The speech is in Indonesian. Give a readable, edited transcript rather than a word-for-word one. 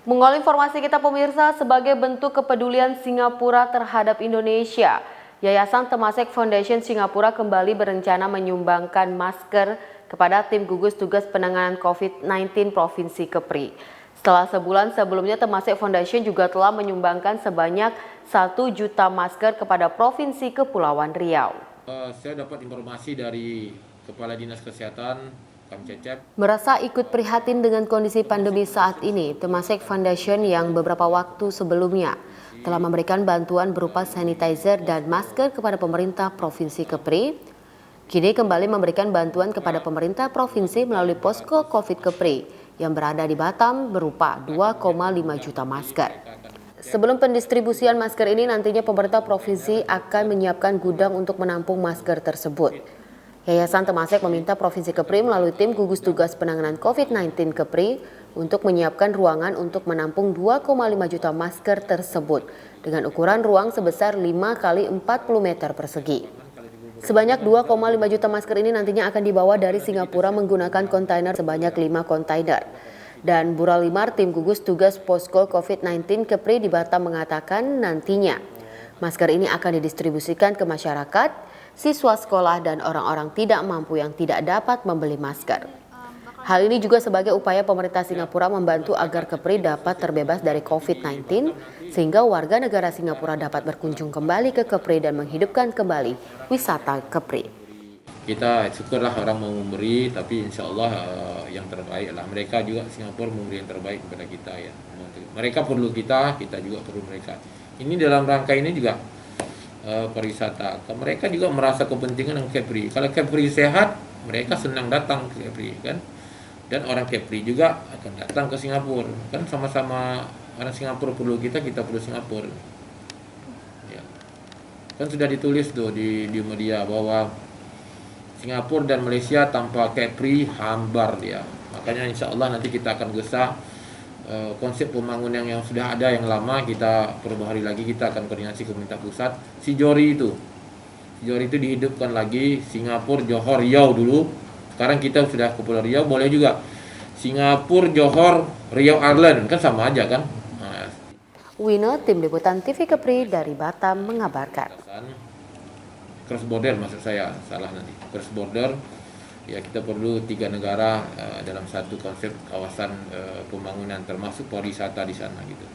Mengawali informasi kita pemirsa, sebagai bentuk kepedulian Singapura terhadap Indonesia, Yayasan Temasek Foundation Singapura kembali berencana menyumbangkan masker kepada tim gugus tugas penanganan COVID-19 Provinsi Kepri. Setelah sebulan sebelumnya, Temasek Foundation juga telah menyumbangkan sebanyak 1 juta masker kepada Provinsi Kepulauan Riau. Saya dapat informasi dari Kepala Dinas Kesehatan Kang Cecep. Merasa ikut prihatin dengan kondisi pandemi saat ini, Temasek Foundation yang beberapa waktu sebelumnya telah memberikan bantuan berupa sanitizer dan masker kepada pemerintah Provinsi Kepri, kini kembali memberikan bantuan kepada pemerintah provinsi melalui posko COVID Kepri yang berada di Batam berupa 2,5 juta masker. Sebelum pendistribusian masker ini, nantinya pemerintah provinsi akan menyiapkan gudang untuk menampung masker tersebut. Yayasan Temasek meminta Provinsi Kepri melalui tim gugus tugas penanganan COVID-19 Kepri untuk menyiapkan ruangan untuk menampung 2,5 juta masker tersebut dengan ukuran ruang sebesar 5 x 40 meter persegi. Sebanyak 2,5 juta masker ini nantinya akan dibawa dari Singapura menggunakan kontainer sebanyak 5 kontainer. Dan Buralimar, tim gugus tugas posko COVID-19 Kepri di Batam mengatakan nantinya masker ini akan didistribusikan ke masyarakat, siswa sekolah dan orang-orang tidak mampu yang tidak dapat membeli masker. Hal ini juga sebagai upaya pemerintah Singapura membantu agar Kepri dapat terbebas dari COVID-19 sehingga warga negara Singapura dapat berkunjung kembali ke Kepri dan menghidupkan kembali wisata Kepri. Kita syukurlah orang mau memberi, tapi insya Allah yang terbaik lah. Mereka juga Singapura memberi yang terbaik kepada kita ya. Mereka perlu kita, kita juga perlu mereka. Ini dalam rangka ini juga pariwisata. Mereka juga merasa kepentingan dengan Kepri. Kalau Kepri sehat, mereka senang datang ke Kepri kan. Dan orang Kepri juga akan datang ke Singapura. Kan sama-sama orang Singapura perlu kita perlu Singapura. Ya. Kan sudah ditulis tuh di media bahwa Singapura dan Malaysia tanpa Kepri hambar dia. Makanya insya Allah nanti kita akan gesah konsep pembangunan yang sudah ada yang lama, kita perbaharui lagi, kita akan koordinasi ke pemerintah pusat. Si Jori itu dihidupkan lagi, Singapura, Johor, Riau dulu. Sekarang kita sudah ke Pulau Riau, boleh juga Singapura, Johor, Riau Island, kan sama aja kan. Wino, tim liputan TV Kepri dari Batam mengabarkan. Cross border maksud saya, salah nanti. Cross border, ya kita perlu 3 negara dalam satu konsep kawasan pembangunan termasuk pariwisata di sana gitu.